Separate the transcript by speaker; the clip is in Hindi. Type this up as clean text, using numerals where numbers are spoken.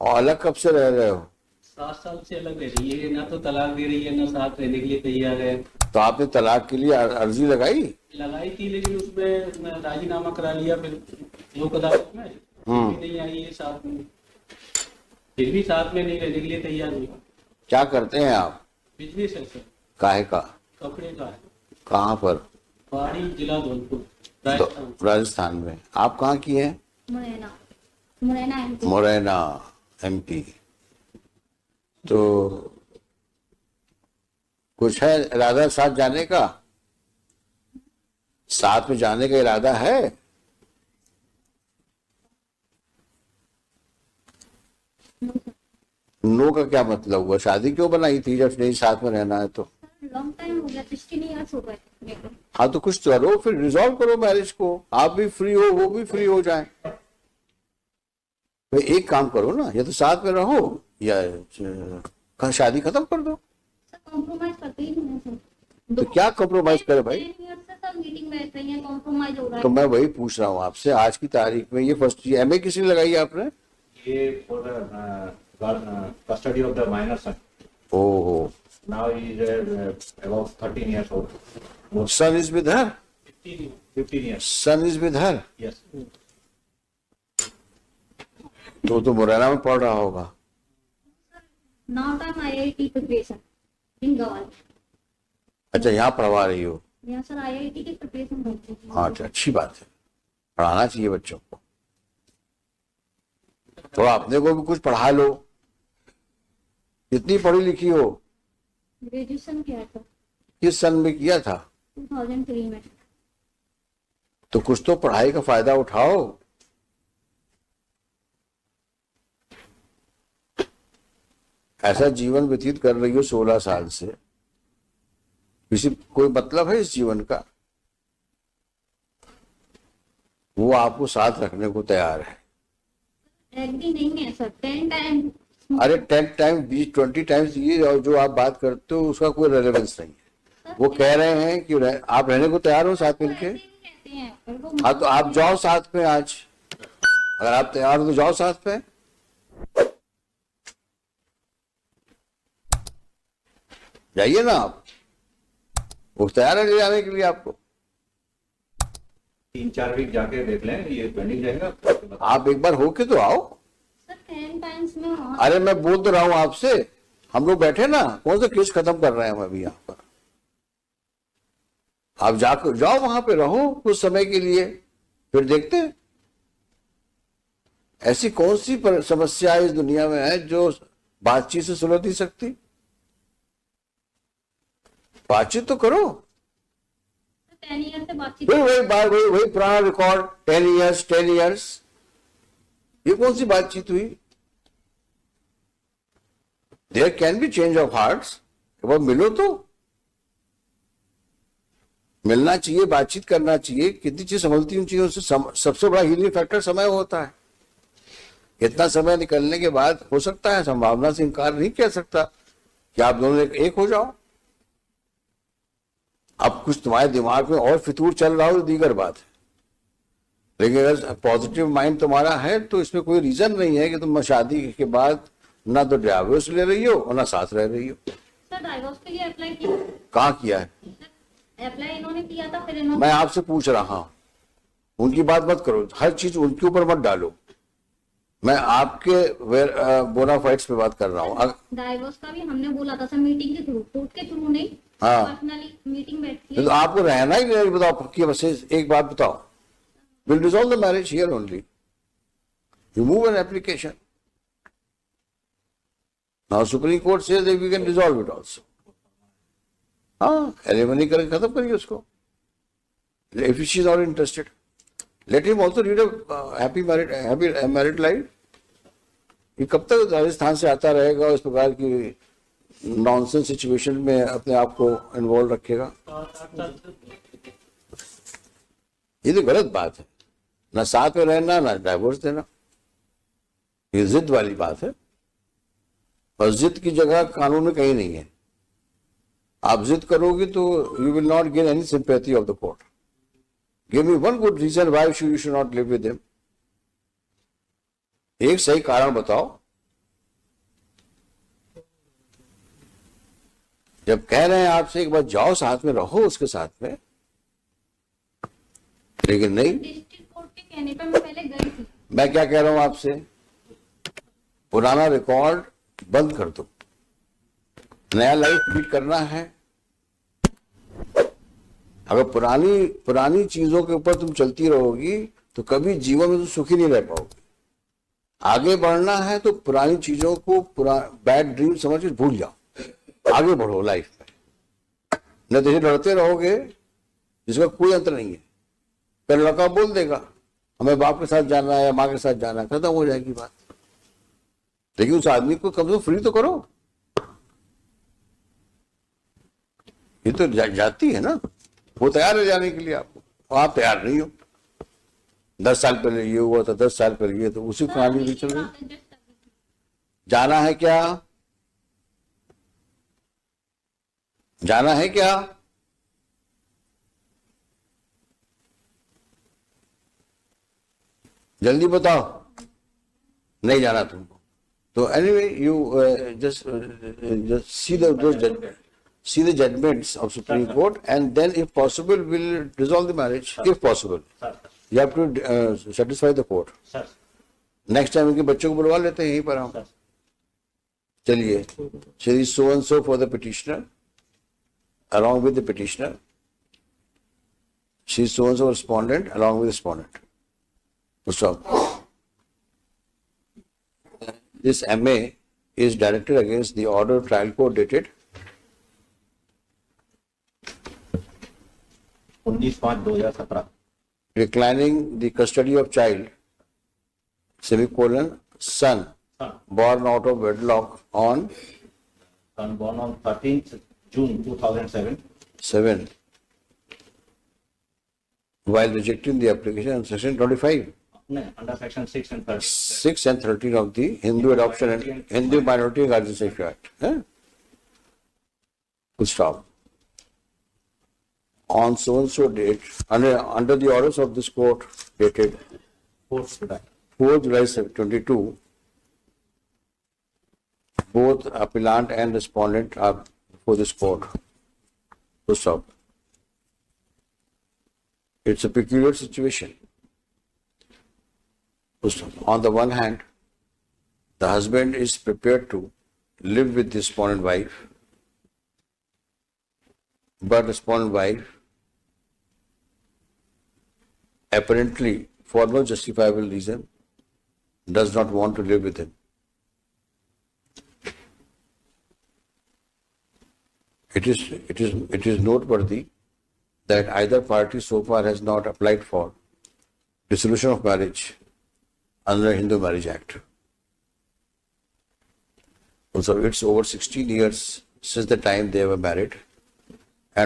Speaker 1: और अलग कब से रह रहे हो?
Speaker 2: 7 साल से अलग रह रही है, ना तो तलाक दे रही है ना साथ रहने के लिए तैयार है।
Speaker 1: तो आपने तलाक के लिए अर्जी लगाई?
Speaker 2: लगाई थी लेकिन उसमें राजीनामा करा लिया फिर लोक अदालत में, फिर भी नहीं आई है साथ में, फिर भी साथ में नहीं रहने के लिए तैयार हुई।
Speaker 1: क्या करते हैं आप?
Speaker 2: बिजनेस है सर,
Speaker 1: काहे का?
Speaker 2: कपड़े का है।
Speaker 1: कहाँ पर?
Speaker 2: पहाड़ी जिला धौलपुर,
Speaker 1: तो
Speaker 2: राजस्थान।
Speaker 1: राजस्थान में। आप कहाँ की हैं?
Speaker 3: मुरैना, मुरैना MP।
Speaker 1: मुरैना MP। तो कुछ है इरादा साथ जाने का? साथ में जाने का इरादा है? नो का क्या मतलब हुआ? शादी क्यों बनाई थी जब नहीं साथ में रहना है तो?
Speaker 3: लॉन्ग टाइम हो गया, 16 इयर्स हो गए मेरे को।
Speaker 1: हाँ तो कुछ करो, फिर रिजॉल्व करो मैरिज को। आप भी फ्री हो, वो भी फ्री हो जाए। तो एक काम करो ना, या तो साथ में रहो या शादी खत्म कर दो।
Speaker 3: सर कॉम्प्रोमाइज करते ही नहीं सर।
Speaker 1: तो क्या कॉम्प्रोमाइज करे भाई?
Speaker 3: 10 years से सब मीटिंग बैठ रही है, कॉम्प्रोमाइज हो रहा है।
Speaker 1: तो मैं वही पूछ रहा हूँ आपसे, आज की तारीख में ये फर्स्ट MA किसी ने लगाई आपने?
Speaker 4: ये for custody of the minor son.
Speaker 1: ओहो।
Speaker 4: Now he is about 13 years old.
Speaker 1: Son is with her?
Speaker 4: 15 years.
Speaker 1: Son is with her?
Speaker 4: Yes.
Speaker 1: तो मुरैना में पढ़ रहा होगा।
Speaker 3: Now time IIT preparation in Gwalior.
Speaker 1: अच्छा, यहाँ पढ़वा रही हो?
Speaker 3: यहाँ सर IIT की प्रिपरेशन करते हैं।
Speaker 1: हाँ, अच्छा, अच्छी बात है, पढ़ाना चाहिए बच्चों को। थोड़ा अपने को भी कुछ पढ़ा लो। कितनी पढ़ी लिखी हो?
Speaker 3: ग्रेजुएशन किया था
Speaker 1: किस सन में किया था?
Speaker 3: 2003 में।
Speaker 1: तो कुछ तो पढ़ाई का फायदा उठाओ। ऐसा जीवन व्यतीत कर रही हो 16 साल से, किसी कोई मतलब है इस जीवन का? वो आपको साथ रखने को तैयार है।
Speaker 3: एग्री नहीं है सर, 10 टाइम।
Speaker 1: अरे 10 टाइम 20-20 टाइम्स ये और जो आप बात करते हो उसका कोई रेलेवेंस नहीं है। वो कह रहे हैं कि आप रहने को तैयार हो साथ मिलके? हाँ तो आप जाओ साथ में आज, अगर आप तैयार हो तो जाओ साथ में। जाइए ना आप, वो तैयार है ले जाने के लिए आपको।
Speaker 4: 3-4 वीक जाके देख लें, ये पेंडिंग रहेगा।
Speaker 1: आप एक बार होके तो आओ।
Speaker 3: सर 10 टाइम्स में हाँ।
Speaker 1: अरे मैं बोल तो रहा हूं आपसे, हम लोग बैठे ना, कौन सा केस खत्म कर रहे हैं हम अभी यहाँ पर। आप जाकर जाओ वहां पे, रहो कुछ समय के लिए, फिर देखते हैं। ऐसी कौन सी समस्या इस दुनिया में है जो बातचीत से सुलझ नहीं सकती? बातचीत तो करो।
Speaker 3: 10 ईयर से बातचीत।
Speaker 1: वही पुराना रिकॉर्ड, 10 इयर्स 10 इयर्स, ये कौन सी बातचीत हुई? There can be change of hearts. एक मिलो तो, मिलना चाहिए, बातचीत करना चाहिए। कितनी चीज संभलती उन चीजों से। सबसे बड़ा हीलिंग फैक्टर समय होता है। इतना समय निकलने के बाद हो सकता है, संभावना से इनकार नहीं कर सकता कि आप दोनों एक हो जाओ। अब कुछ तुम्हारे दिमाग में और फितूर चल रहा हो तो दीगर बात है, लेकिन अगर पॉजिटिव माइंड तुम्हारा है तो इसमें कोई रीजन नहीं है कि तुम शादी के बाद ना तो डिवोर्स ले रही हो और ना साथ रह रही हो।
Speaker 3: सर डाइवोर्स के लिए अप्लाई किया?
Speaker 1: कहाँ किया है?
Speaker 3: अप्लाई इन्होंने किया था, फिर इन्होंने।
Speaker 1: मैं आपसे पूछ रहा हूं, उनकी बात मत करो, हर चीज उनके ऊपर मत डालो। मैं आपके बोनाफाइड्स पे बात कर रहा हूँ।
Speaker 3: डाइवोर्स का भी हमने बोला था सर, मीटिंग के थ्रू, कोर्ट के थ्रू नहीं।
Speaker 1: हाँ।
Speaker 3: पर्सनली मीटिंग बैठती
Speaker 1: तो
Speaker 3: है।
Speaker 1: आपको रहना ही नहीं, बताओ पक्की बस एक बात बताओ, will resolve the marriage here only, you move an application. Now supreme court says that we can resolve it also. हाँ, एलिमनी करके खत्म करिए उसको। If she is not interested, let him also lead a happy married life. ये कब तक राजस्थान से आता रहेगा और इस प्रकार की नॉनसेंस सिचुएशन में अपने आप को इन्वॉल्व रखेगा? ये तो गलत बात है, ना साथ में रहना ना डाइवोर्स देना। ये जिद वाली बात है, और जिद की जगह कानून में कहीं नहीं है। आप जिद करोगे तो you will not gain any sympathy of the court. Give me one good reason why you should not live with him. एक सही कारण बताओ जब कह रहे हैं आपसे एक बार जाओ साथ में रहो उसके साथ में, लेकिन नहीं।
Speaker 3: डिस्ट्रिक्ट कोर्ट के कहने पर मैं पहले गई थी।
Speaker 1: मैं क्या कह रहा हूं आपसे, पुराना रिकॉर्ड बंद कर दो, नया लाइफ लीड करना है। अगर पुरानी चीजों के ऊपर तुम चलती रहोगी तो कभी जीवन में तुम सुखी नहीं रह पाओगे। आगे बढ़ना है तो पुरानी चीजों को बैड ड्रीम समझ के भूल जाओ, आगे बढ़ो लाइफ में। न तो लड़ते रहोगे जिसका कोई अंतर नहीं है। फिर लड़का बोल देगा हमें बाप के साथ जाना है या माँ के साथ जाना है, खत्म हो जाएगी बात। लेकिन उस आदमी को कम से कम फ्री तो करो। ये तो जाती है ना, वो तैयार है जाने के लिए आपको, आप तैयार नहीं हो। 10 साल पहले ये हुआ था, 10 साल पहले ये, तो उसी कहानी भी चल रही। जाना है क्या, जाना है क्या? जल्दी बताओ, नहीं जाना तुमको तो anyway you just see the judgments of Supreme Court, and then if possible will resolve the marriage, if possible.
Speaker 4: Sir,
Speaker 1: You have to satisfy the court.
Speaker 4: sir,
Speaker 1: next time उनके बच्चों को बुलवा लेते हैं यहीं पर हम।
Speaker 4: sir.
Speaker 1: चलिए, Shri so and so for the petitioner, along with the petitioner, she so and so respondent along with the respondent. Stop. This MA is directed against the order of trial court dated
Speaker 4: 19/5/2017.
Speaker 1: declining the custody of child, semicolon, son,
Speaker 4: Son,
Speaker 1: born out of wedlock on
Speaker 4: son born on 13th June 2007.
Speaker 1: 7, while rejecting the application on section 25,
Speaker 4: No, under section 6 and 13.
Speaker 1: 6 and 13 of the Hindu Adoption and Hindu Minority Guardianship Act. Full stop. On so and so date, under the orders of this court dated
Speaker 4: 4th July.
Speaker 1: 4 July 22, both appellant and respondent are before this court. Full stop. It's a peculiar situation. Full stop. On the one hand, the husband is prepared to live with the respondent wife, but respondent wife, apparently for no justifiable reason, does not want to live with him. It is noteworthy that either party so far has not applied for dissolution of marriage under Hindu Marriage Act. So it's over 16 years since the time they were married.